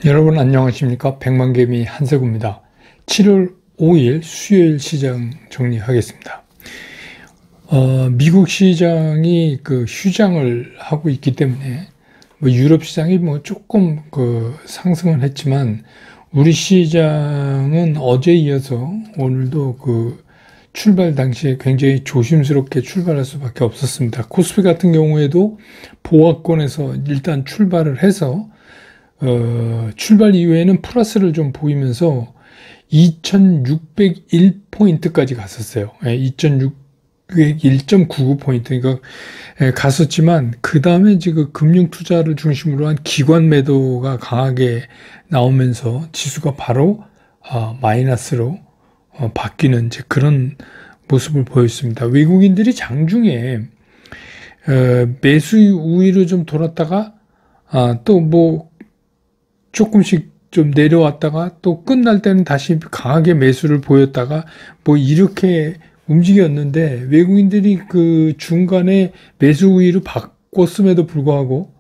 여러분 안녕하십니까? 백만개미 한세구입니다. 7월 5일 수요일 시장 정리하겠습니다. 미국 시장이 휴장을 하고 있기 때문에 유럽 시장이 조금 상승은 했지만 우리 시장은 어제 이어서 오늘도 출발 당시에 굉장히 조심스럽게 출발할 수밖에 없었습니다. 코스피 같은 경우에도 보합권에서 일단 출발을 해서 출발 이후에는 플러스를 좀 보이면서 2601포인트까지 갔었어요. 2601.99포인트. 그러니까 갔었지만, 그 다음에 지금 금융 투자를 중심으로 한 기관 매도가 강하게 나오면서 지수가 바로 마이너스로 바뀌는 이제 그런 모습을 보였습니다. 외국인들이 장중에 매수 우위로 좀 돌았다가 또 조금씩 좀 내려왔다가 또 끝날 때는 다시 강하게 매수를 보였다가 이렇게 움직였는데 외국인들이 중간에 매수 우위로 바꿨음에도 불구하고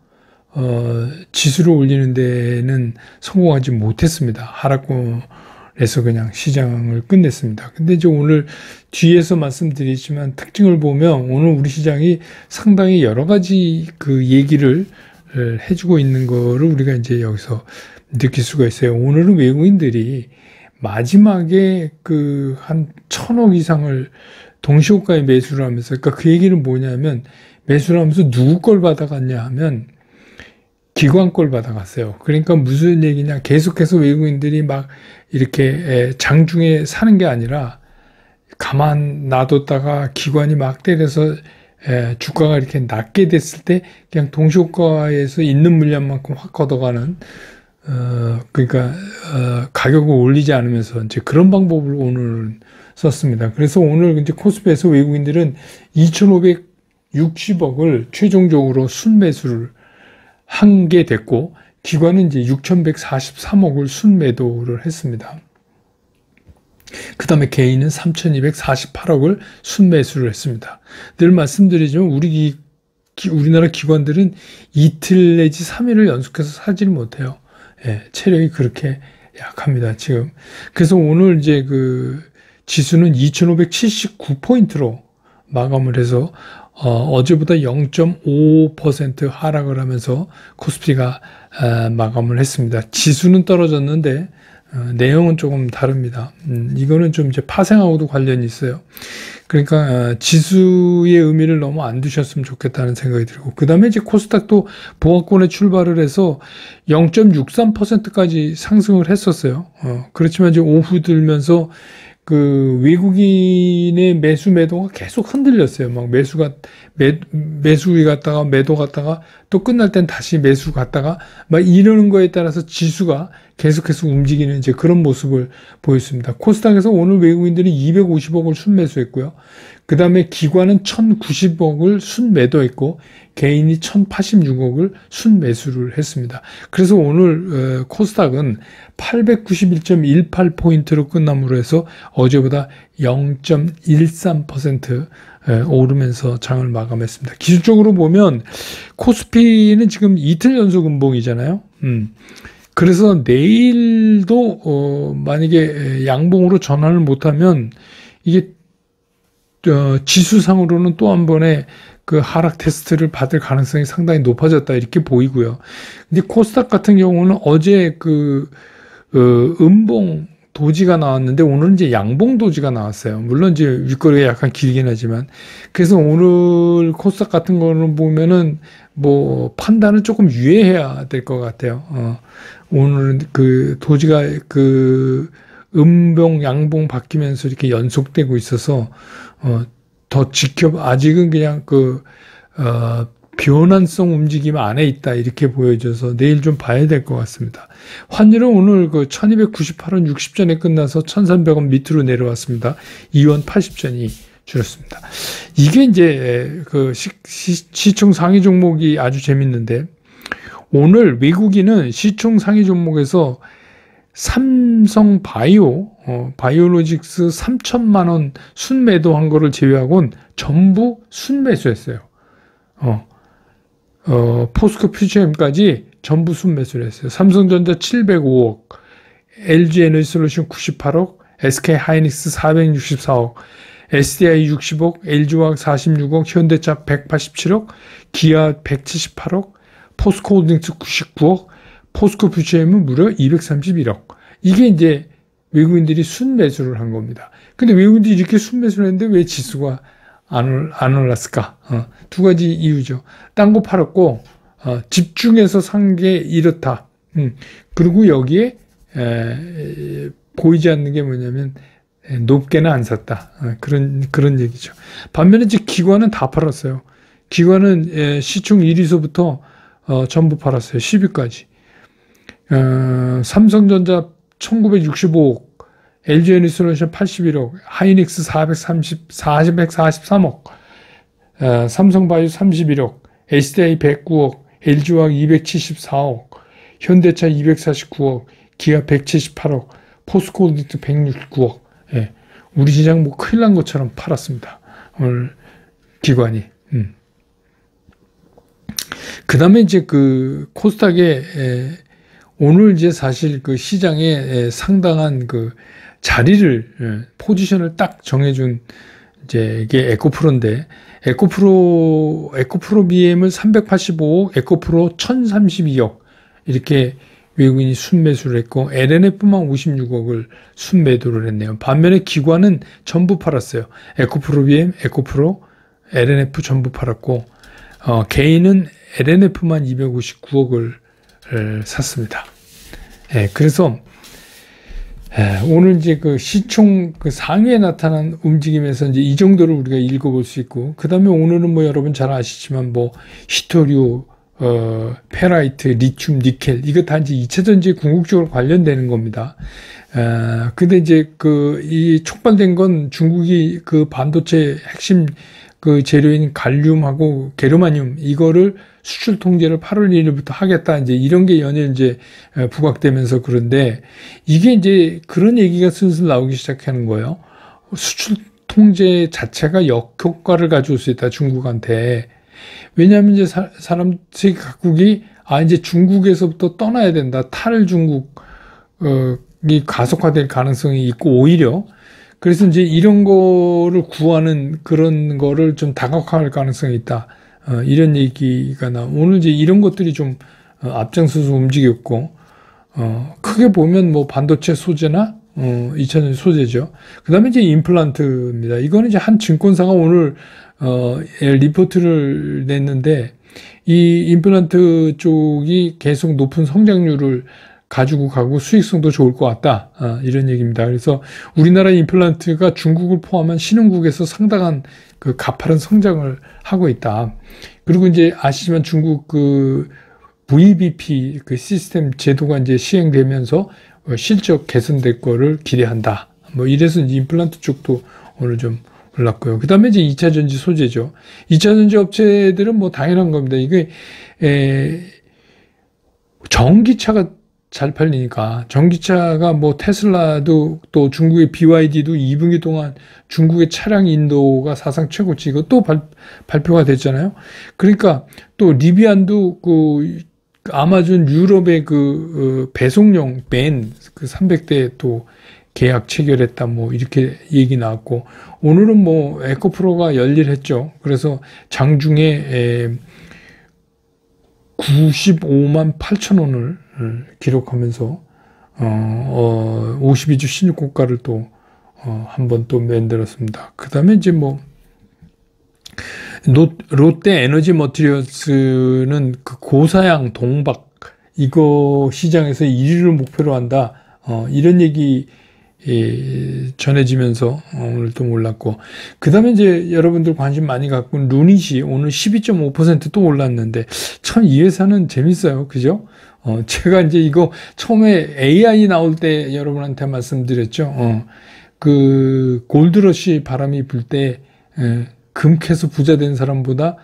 지수를 올리는 데는 성공하지 못했습니다. 하락권에서 그냥 시장을 끝냈습니다. 근데 이제 오늘 뒤에서 말씀드리지만 특징을 보면 오늘 우리 시장이 상당히 여러 가지 얘기를 해주고 있는 거를 우리가 이제 여기서 느낄 수가 있어요. 오늘은 외국인들이 마지막에 한 1000억 이상을 동시호가에 매수를 하면서, 그러니까 그 얘기는 뭐냐면 매수를 하면서 누구 걸 받아갔냐 하면 기관 걸 받아갔어요. 그러니까 무슨 얘기냐, 계속해서 외국인들이 이렇게 장중에 사는 게 아니라 가만 놔뒀다가 기관이 막 때려서 주가가 이렇게 낮게 됐을 때 그냥 동시호가에서 있는 물량만큼 확 걷어가는 그러니까 가격을 올리지 않으면서 이제 그런 방법을 오늘 썼습니다. 그래서 오늘 이제 코스피에서 외국인들은 2,560억을 최종적으로 순매수를 한 게 됐고 기관은 이제 6,143억을 순매도를 했습니다. 그 다음에 개인은 3,248억을 순매수를 했습니다. 늘 말씀드리지만 우리나라 기관들은 이틀 내지 3일을 연속해서 사지를 못해요. 체력이 그렇게 약합니다, 지금. 그래서 오늘 이제 지수는 2,579포인트로 마감을 해서, 어제보다 0.5% 하락을 하면서 코스피가 마감을 했습니다. 지수는 떨어졌는데, 내용은 조금 다릅니다. 이거는 좀 이제 파생하고도 관련이 있어요. 그러니까 지수의 의미를 너무 안 두셨으면 좋겠다는 생각이 들고, 그 다음에 이제 코스닥도 보합권에 출발을 해서 0.63%까지 상승을 했었어요. 그렇지만 이제 오후 들면서 외국인의 매도가 계속 흔들렸어요. 매수위 갔다가 매도 갔다가 또 끝날 땐 다시 매수 갔다가 이러는 거에 따라서 지수가 계속해서 움직이는 이제 그런 모습을 보였습니다. 코스닥에서 오늘 외국인들이 250억을 순매수했고요. 그 다음에 기관은 1,090억을 순매도했고 개인이 1,086억을 순매수를 했습니다. 그래서 오늘 코스닥은 891.18포인트로 끝남으로 해서 어제보다 0.13% 오르면서 장을 마감했습니다. 기술적으로 보면 코스피는 지금 이틀 연속 음봉이잖아요. 그래서 내일도 만약에 양봉으로 전환을 못하면 이게 지수상으로는 또 한 번의 하락 테스트를 받을 가능성이 상당히 높아졌다 이렇게 보이고요. 근데 코스닥 같은 경우는 어제 음봉 도지가 나왔는데 오늘은 이제 양봉 도지가 나왔어요. 물론 이제 윗거리가 약간 길긴 하지만, 그래서 오늘 코스닥 같은 거는 보면은 판단은 조금 유예해야 될 것 같아요. 오늘은 도지가 음봉 양봉 바뀌면서 이렇게 연속되고 있어서 더 아직은 그냥 변환성 움직임 안에 있다 이렇게 보여져서 내일 좀 봐야 될 것 같습니다. 환율은 오늘 1298원 60전에 끝나서 1300원 밑으로 내려왔습니다. 2원 80전이 줄었습니다. 이게 이제 시총 상위 종목이 아주 재밌는데, 오늘 외국인은 시총 상위 종목에서 삼성 바이오로직스 3천만 원 순매도한 거를 제외하고는 전부 순매수했어요. 포스코 퓨처엠까지 전부 순매수를 했어요. 삼성전자 705억, LG에너지솔루션 98억, SK하이닉스 464억, SDI 60억, LG화학 46억, 현대차 187억, 기아 178억, 포스코홀딩스 99억, 포스코퓨처엠은 무려 231억. 이게 이제 외국인들이 순매수를 한 겁니다. 근데 외국인들이 이렇게 순매수를 했는데 왜 지수가 안 올랐을까? 두 가지 이유죠. 딴 거 팔았고, 집중해서 산 게 이렇다. 그리고 여기에, 보이지 않는 게 뭐냐면, 높게는 안 샀다. 그런 얘기죠. 반면에 이제 기관은 다 팔았어요. 기관은 시총 1위서부터 전부 팔았어요. 10위까지. 삼성전자 1965억, LG에너지솔루션 81억, 하이닉스 443억, 삼성바이오 31억, SDI 109억, LG화학 274억, 현대차 249억, 기아 178억, 포스코홀딩스 169억. 예, 우리 시장 뭐 큰일 난 것처럼 팔았습니다. 오늘 기관이. 그 다음에 이제 그 코스닥에 오늘 이제 사실 그 시장에 상당한 그 자리를, 포지션을 딱 정해준 이제 이게 에코프로인데, 에코프로 BM을 385억, 에코프로 1032억 이렇게 외국인이 순매수를 했고, LNF만 56억을 순매도를 했네요. 반면에 기관은 전부 팔았어요. 에코프로 BM, 에코프로, LNF 전부 팔았고, 개인은 LNF만 259억을 샀습니다. 그래서 오늘 이제 그 시총 그 상위에 나타난 움직임에서 이제 이 정도를 우리가 읽어볼 수 있고, 그 다음에 오늘은 뭐 여러분 잘 아시지만 뭐 히토류, 페라이트, 리튬, 니켈, 이거 다 이제 2차 전지에 궁극적으로 관련되는 겁니다. 근데 이제 이 촉발된 건 중국이 그 반도체 핵심 그 재료인 갈륨하고 게르마늄 이거를 수출 통제를 8월 1일부터 하겠다. 이제 이런 게 연일 이제 부각되면서 그런데 이게 이제 그런 얘기가 슬슬 나오기 시작하는 거예요. 수출 통제 자체가 역효과를 가져올 수 있다. 중국한테. 왜냐하면 이제 세계 각국이 이제 중국에서부터 떠나야 된다. 탈중국이 가속화될 가능성이 있고 오히려 그래서 이제 이런 거를 구하는 그런 거를 좀 다각화할 가능성이 있다. 이런 얘기가 오늘 이제 이런 것들이 좀 앞장서서 움직였고, 크게 보면 뭐 반도체 소재나, 2차전지 소재죠. 그 다음에 이제 임플란트입니다. 이거는 이제 한 증권사가 오늘, 리포트를 냈는데, 이 임플란트 쪽이 계속 높은 성장률을 가지고 가고 수익성도 좋을 것 같다. 이런 얘기입니다. 그래서 우리나라 임플란트가 중국을 포함한 신흥국에서 상당한 그 가파른 성장을 하고 있다. 그리고 이제 아시지만 중국 그 VBP 그 시스템 제도가 이제 시행되면서 실적 개선될 거를 기대한다. 뭐 이래서 이제 임플란트 쪽도 오늘 좀 올랐고요. 그 다음에 이제 2차 전지 소재죠. 2차 전지 업체들은 뭐 당연한 겁니다. 이게, 전기차가 잘 팔리니까 전기차가 뭐 테슬라도 또 중국의 BYD도 2분기 동안 중국의 차량 인도가 사상 최고치 이거 또 발표가 됐잖아요. 그러니까 또 리비안도 그 아마존 유럽의 그 배송용 밴 그 300대 또 계약 체결했다 뭐 이렇게 얘기 나왔고 오늘은 뭐 에코프로가 열일했죠. 그래서 장중에 95만 8천 원을 기록하면서 52주 신고가를 또 한 번 또 만들었습니다. 그 다음에 이제 뭐 롯데 에너지 머티리얼스는 그 고사양 동박 이거 시장에서 1위를 목표로 한다. 이런 얘기 전해지면서 오늘 또 올랐고 그 다음에 이제 여러분들 관심 많이 갖고 루닛이 오늘 12.5% 또 올랐는데 참 이 회사는 재밌어요. 그죠? 제가 이제 이거 처음에 AI 나올 때 여러분한테 말씀드렸죠. 그 골드러시 바람이 불 때 금 캐서 부자 된 사람보다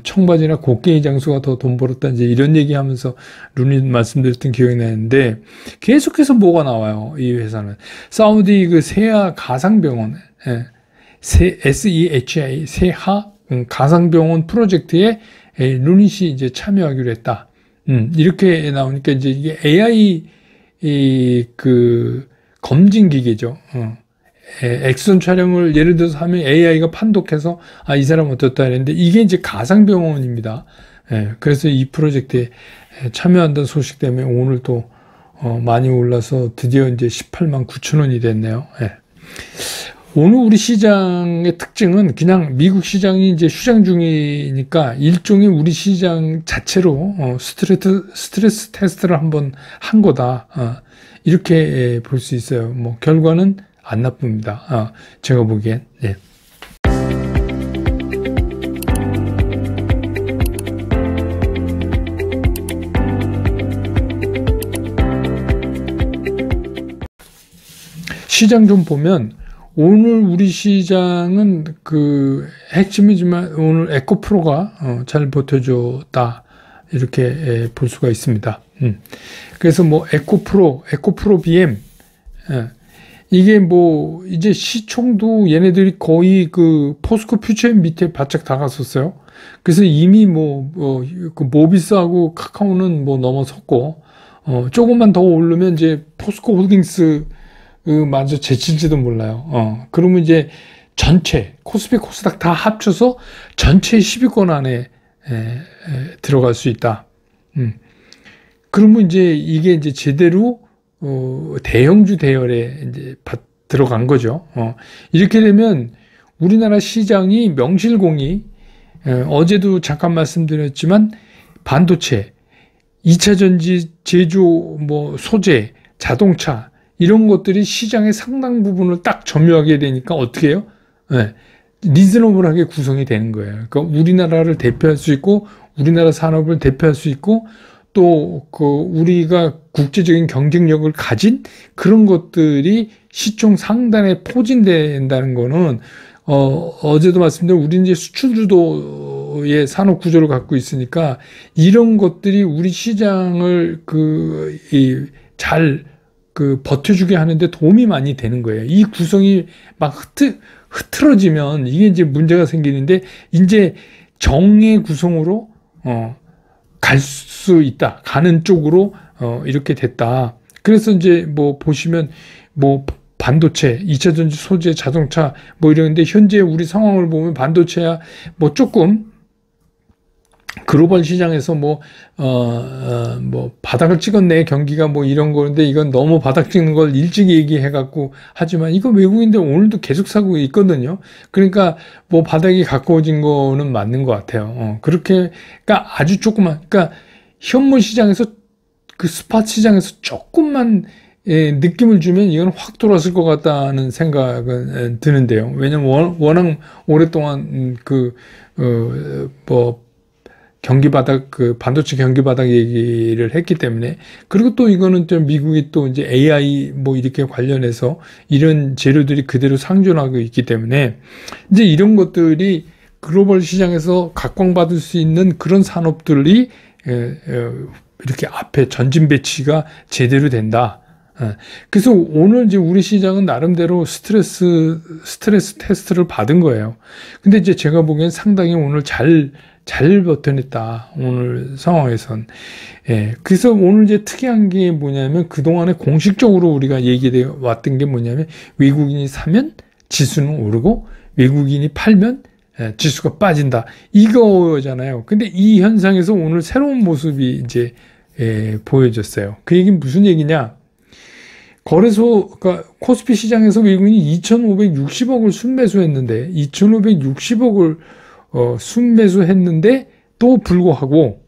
청바지나 곡괭이 장수가 더 돈 벌었다 이제 이런 얘기하면서 루닛 말씀드렸던 기억이 나는데 계속해서 뭐가 나와요. 이 회사는 사우디 그 세하 가상병원 SEHA 세하 가상병원 프로젝트에 루닛이 이제 참여하기로 했다. 이렇게 나오니까 이제 이게 AI 그 검진 기계죠. 엑선 촬영을 예를 들어서 하면 AI가 판독해서 이 사람 어떻다 했는데 이게 이제 가상병원입니다. 그래서 이 프로젝트에 참여한다는 소식 때문에 오늘 또 많이 올라서 드디어 이제 18만 9천 원이 됐네요. 오늘 우리 시장의 특징은 그냥 미국 시장이 이제 휴장 중이니까 일종의 우리 시장 자체로 스트레스 테스트를 한번 한 거다. 이렇게 볼 수 있어요. 뭐 결과는 안 나쁩니다. 제가 보기엔. 예. 시장 좀 보면 오늘 우리 시장은 그 핵심이지만 오늘 에코프로가 잘 버텨줬다 이렇게 볼 수가 있습니다. 그래서 뭐 에코프로 BM 이게 뭐 이제 시총도 얘네들이 거의 그 포스코 퓨처엠 밑에 바짝 다갔었어요. 그래서 이미 그 모비스하고 카카오는 뭐 넘어섰고 조금만 더 오르면 이제 포스코 홀딩스 마저 제칠지도 몰라요. 그러면 이제 전체 코스피 코스닥 다 합쳐서 전체 10위권 안에 들어갈 수 있다. 그러면 이제 이게 이제 제대로 대형주 대열에 이제 들어간 거죠. 이렇게 되면 우리나라 시장이 명실공히 어제도 잠깐 말씀드렸지만 반도체, 2차 전지, 제조, 뭐 소재, 자동차 이런 것들이 시장의 상당 부분을 딱 점유하게 되니까 어떻게 해요? 리즈너블하게 구성이 되는 거예요. 그러니까 우리나라를 대표할 수 있고 우리나라 산업을 대표할 수 있고 또 우리가 국제적인 경쟁력을 가진 그런 것들이 시총 상단에 포진된다는 거는 어제도 말씀드린 우리는 이제 수출 주도의 산업 구조를 갖고 있으니까 이런 것들이 우리 시장을 잘 버텨주게 하는데 도움이 많이 되는 거예요. 이 구성이 막 흐트러지면 이게 이제 문제가 생기는데 이제 정의 구성으로 갈 수 있다. 가는 쪽으로 이렇게 됐다. 그래서 이제 뭐 보시면 뭐 반도체, 2차 전지, 소재, 자동차 뭐 이러는데 현재 우리 상황을 보면 반도체야 뭐 조금 글로벌 시장에서 뭐 바닥을 찍었네 경기가 뭐 이런 거인데 이건 너무 바닥 찍는 걸 일찍 얘기해갖고 하지만 이거 외국인들 오늘도 계속 사고 있거든요. 그러니까 뭐 바닥이 가까워진 거는 맞는 것 같아요. 그렇게 그러니까 아주 조금만 그러니까 현물 시장에서 그 스팟 시장에서 조금만 느낌을 주면 이건 확 돌았을 것 같다는 생각은 드는데요. 왜냐면 워낙 오랫동안 경기 바닥, 반도체 경기 바닥 얘기를 했기 때문에. 그리고 또 이거는 또 미국이 또 이제 AI 뭐 이렇게 관련해서 이런 재료들이 그대로 상존하고 있기 때문에 이제 이런 것들이 글로벌 시장에서 각광받을 수 있는 그런 산업들이 이렇게 앞에 전진 배치가 제대로 된다. 그래서 오늘 이제 우리 시장은 나름대로 스트레스 테스트를 받은 거예요. 근데 이제 제가 보기엔 상당히 오늘 잘 버텨냈다. 오늘 상황에선. 그래서 오늘 이제 특이한 게 뭐냐면 그동안에 공식적으로 우리가 얘기해 왔던 게 뭐냐면 외국인이 사면 지수는 오르고 외국인이 팔면 지수가 빠진다. 이거잖아요. 근데 이 현상에서 오늘 새로운 모습이 이제 보여졌어요. 그 얘기는 무슨 얘기냐? 그러니까 코스피 시장에서 외국인이 2,560억을 순매수했는데 2,560억을 순매수했는데 또 불구하고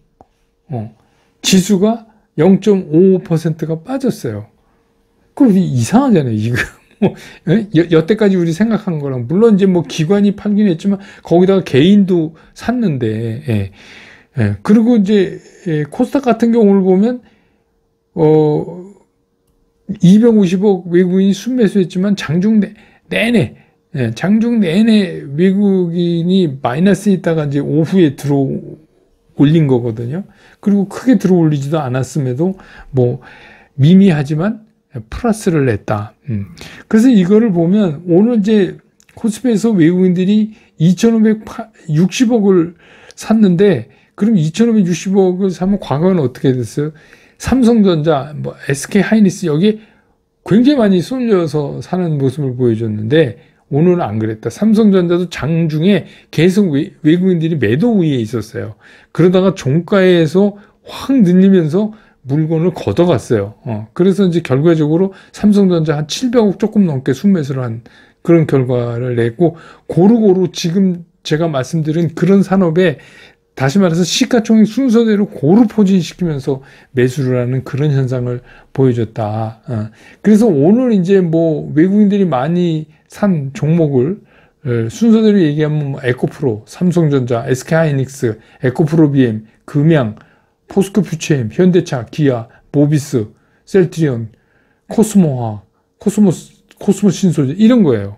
지수가 0.55%가 빠졌어요. 그럼 이상하잖아요. 이거 여태까지 우리 생각한 거랑 물론 이제 뭐 기관이 팔긴 했지만 거기다가 개인도 샀는데 그리고 이제 코스닥 같은 경우를 보면 250억 외국인이 순매수했지만 장중 내내 외국인이 마이너스에 있다가 이제 오후에 올린 거거든요. 그리고 크게 올리지도 않았음에도 뭐 미미하지만 플러스를 냈다. 그래서 이거를 보면 오늘 이제 코스피에서 외국인들이 2,560억을 샀는데 그럼 2,560억을 사면 과거에는 어떻게 됐어요? 삼성전자, 뭐 SK 하이닉스 여기 굉장히 많이 쏠려서 사는 모습을 보여줬는데 오늘은 안 그랬다. 삼성전자도 장중에 계속 외국인들이 매도 우위에 있었어요. 그러다가 종가에서 확 늘리면서 물건을 걷어갔어요. 그래서 이제 결과적으로 삼성전자 한 700억 조금 넘게 순매수를 한 그런 결과를 냈고, 고루고루 지금 제가 말씀드린 그런 산업에 다시 말해서 시가총액 순서대로 고루 포진시키면서 매수를 하는 그런 현상을 보여줬다. 그래서 오늘 이제 뭐 외국인들이 많이 산 종목을 순서대로 얘기하면 뭐 에코프로, 삼성전자, SK하이닉스, 에코프로비엠, 금양, 포스코퓨처엠, 현대차, 기아, 모비스, 셀트리온, 코스모화, 코스모신소재 이런 거예요.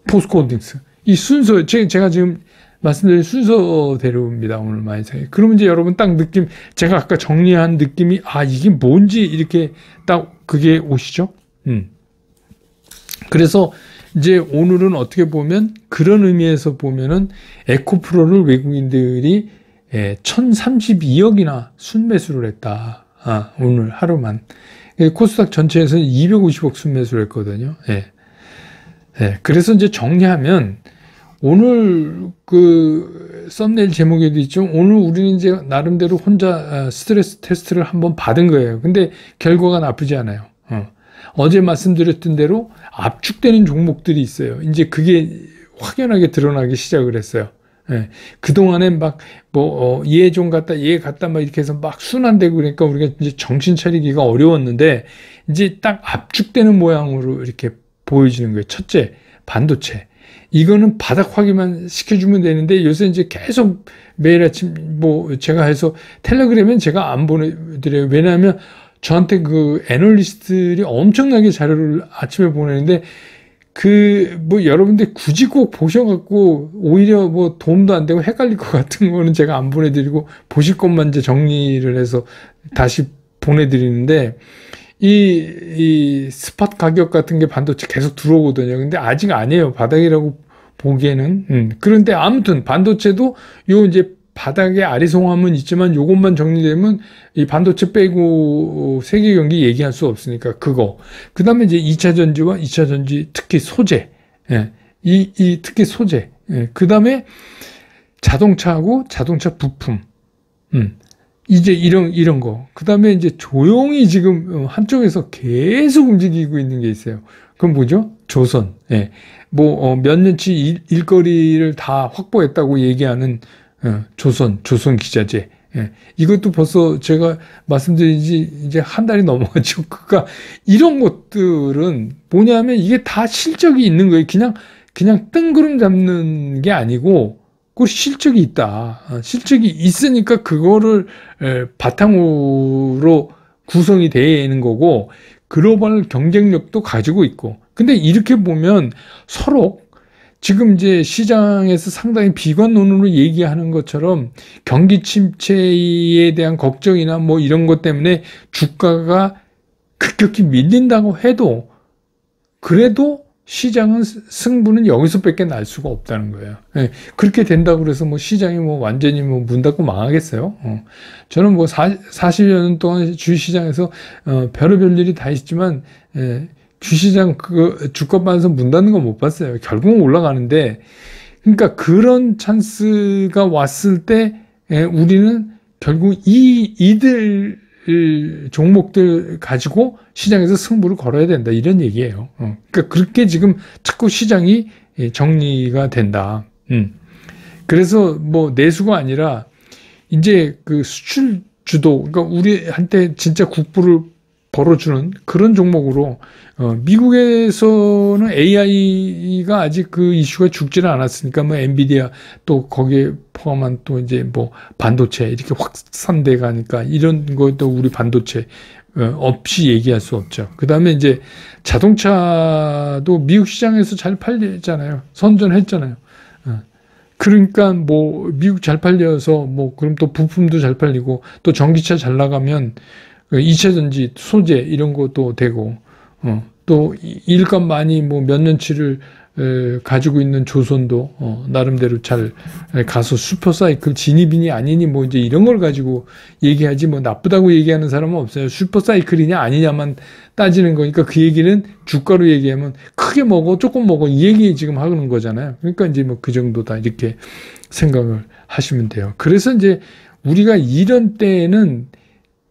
포스코홀딩스. 이 순서 제가 지금 말씀드린 순서대로입니다. 오늘 많이 생각해. 그러면 이제 여러분 딱 느낌, 제가 아까 정리한 느낌이 이게 뭔지 이렇게 딱 그게 오시죠? 그래서 이제 오늘은 어떻게 보면 그런 의미에서 보면은 에코프로를 외국인들이 1,032억이나 순매수를 했다. 오늘 하루만. 코스닥 전체에서는 250억 순매수를 했거든요. 그래서 이제 정리하면 오늘 그 썸네일 제목에도 있죠. 오늘 우리는 이제 나름대로 혼자 스트레스 테스트를 한번 받은 거예요. 근데 결과가 나쁘지 않아요. 어제 말씀드렸던 대로 압축되는 종목들이 있어요. 이제 그게 확연하게 드러나기 시작을 했어요. 그동안엔 막, 얘 좀 갔다, 얘 갔다, 막 이렇게 해서 막 순환되고 그러니까 우리가 이제 정신 차리기가 어려웠는데, 이제 딱 압축되는 모양으로 이렇게 보여지는 거예요. 첫째, 반도체. 이거는 바닥 확인만 시켜주면 되는데, 요새 이제 계속 매일 아침, 제가 해서 텔레그램엔 제가 안 보내드려요. 왜냐하면 저한테 그 애널리스트들이 엄청나게 자료를 아침에 보내는데, 여러분들 굳이 꼭 보셔갖고, 오히려 도움도 안 되고 헷갈릴 것 같은 거는 제가 안 보내드리고, 보실 것만 이제 정리를 해서 다시 보내드리는데, 이 스팟 가격 같은 게 반도체 계속 들어오거든요. 근데 아직 아니에요. 바닥이라고 보기에는. 그런데 아무튼 반도체도 이제 바닥에 아리송함은 있지만 요것만 정리되면 이 반도체 빼고 세계 경기 얘기할 수 없으니까 그거. 그 다음에 이제 2차 전지와 2차 전지 특히 소재. 특히 소재. 그 다음에 자동차하고 자동차 부품. 이제 이런 거. 그 다음에 이제 조용히 지금 한쪽에서 계속 움직이고 있는 게 있어요. 그건 뭐죠? 조선. 몇 년치 일거리를 다 확보했다고 얘기하는 조선 기자재. 이것도 벌써 제가 말씀드린 지 이제 한 달이 넘어갔죠. 그러니까 이런 것들은 뭐냐면 이게 다 실적이 있는 거예요. 그냥 뜬구름 잡는 게 아니고 그 실적이 있다. 실적이 있으니까 그거를 바탕으로 구성이 되는 거고 글로벌 경쟁력도 가지고 있고. 근데 이렇게 보면 서로 지금 이제 시장에서 상당히 비관론으로 얘기하는 것처럼 경기 침체에 대한 걱정이나 이런 것 때문에 주가가 급격히 밀린다고 해도 그래도 시장은 승부는 여기서밖에 날 수가 없다는 거예요. 그렇게 된다고 그래서 시장이 완전히 문 닫고 망하겠어요? 저는 40여 년 동안 주식시장에서 별의별 일이 다 있지만 주시장 주가 반에서 문 닫는 거 못 봤어요. 결국은 올라가는데, 그러니까 그런 찬스가 왔을 때 우리는 결국 이들 종목들 가지고 시장에서 승부를 걸어야 된다 이런 얘기예요. 그러니까 그렇게 지금 자꾸 시장이 정리가 된다. 그래서 내수가 아니라 이제 그 수출 주도, 그러니까 우리한테 진짜 국부를 벌어주는 그런 종목으로 미국에서는 AI가 아직 그 이슈가 죽지는 않았으니까 엔비디아 또 거기에 포함한 또 이제 반도체 이렇게 확산돼 가니까 이런 것도 우리 반도체 없이 얘기할 수 없죠. 그 다음에 이제 자동차도 미국 시장에서 잘 팔리잖아요. 선전했잖아요. 그러니까 미국 잘 팔려서 그럼 또 부품도 잘 팔리고 또 전기차 잘 나가면 2차 전지, 소재 이런 것도 되고 또 일감 많이 몇 년치를 가지고 있는 조선도 나름대로 잘 가서 슈퍼사이클 진입이니 아니니 뭐 이제 이런 걸 가지고 얘기하지 뭐 나쁘다고 얘기하는 사람은 없어요. 슈퍼사이클이냐 아니냐만 따지는 거니까 그 얘기는 주가로 얘기하면 크게 먹어 조금 먹어 이 얘기 지금 하는 거잖아요. 그러니까 이제 뭐 그 정도다 이렇게 생각을 하시면 돼요. 그래서 이제 우리가 이런 때에는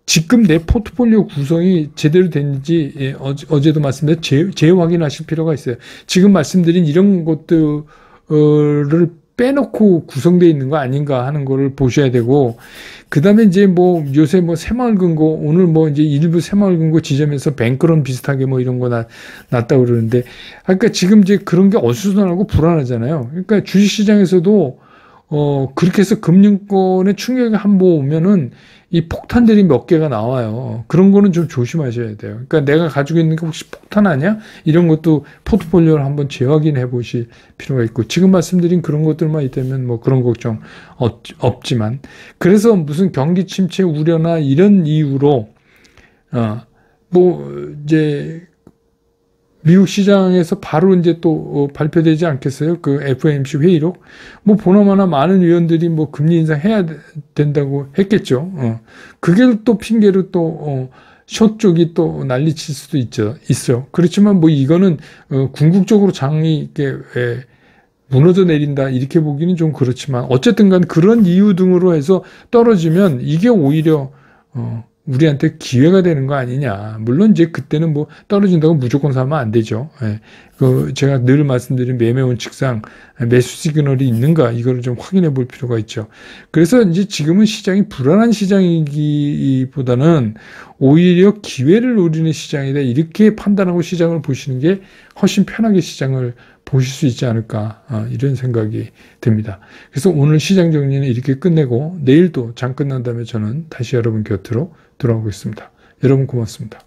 지금 내 포트폴리오 구성이 제대로 됐는지 어제도 말씀드렸 재확인하실 필요가 있어요. 지금 말씀드린 이런 것들을 빼놓고 구성되어 있는 거 아닌가 하는 거를 보셔야 되고, 그 다음에 이제 뭐 요새 뭐 새마을금고 오늘 뭐 이제 일부 새마을금고 지점에서 뱅크런 비슷하게 뭐 이런 거 났다고 그러는데, 그러니까 지금 이제 그런 게 어수선하고 불안하잖아요. 그러니까 주식시장에서도 그렇게 해서 금융권의 충격이 한 번 오면은 이 폭탄들이 몇 개가 나와요. 그런 거는 좀 조심하셔야 돼요. 그러니까 내가 가지고 있는 게 혹시 폭탄 아니야? 이런 것도 포트폴리오를 한번 재확인해 보실 필요가 있고, 지금 말씀드린 그런 것들만 있다면 뭐 그런 걱정 없지만, 그래서 무슨 경기 침체 우려나 이런 이유로, 뭐, 이제, 미국 시장에서 바로 이제 또 발표되지 않겠어요? 그 FOMC 회의록. 뭐 보나마나 많은 위원들이 뭐 금리 인상해야 된다고 했겠죠. 그게 또 핑계로 또 숏 쪽이 또 난리칠 수도 있어요. 그렇지만 뭐 이거는 궁극적으로 장이 이렇게 무너져 내린다 이렇게 보기는 좀 그렇지만, 어쨌든 간 그런 이유 등으로 해서 떨어지면 이게 오히려 우리한테 기회가 되는 거 아니냐. 물론 이제 그때는 뭐 떨어진다고 무조건 사면 안 되죠. 예. 제가 늘 말씀드린 매매 원칙상 매수 시그널이 있는가 이거를 좀 확인해 볼 필요가 있죠. 그래서 이제 지금은 시장이 불안한 시장이기보다는 오히려 기회를 노리는 시장이다 이렇게 판단하고 시장을 보시는 게 훨씬 편하게 시장을 보실 수 있지 않을까 이런 생각이 듭니다. 그래서 오늘 시장 정리는 이렇게 끝내고 내일도 장 끝난 다음에 저는 다시 여러분 곁으로 돌아오겠습니다. 여러분 고맙습니다.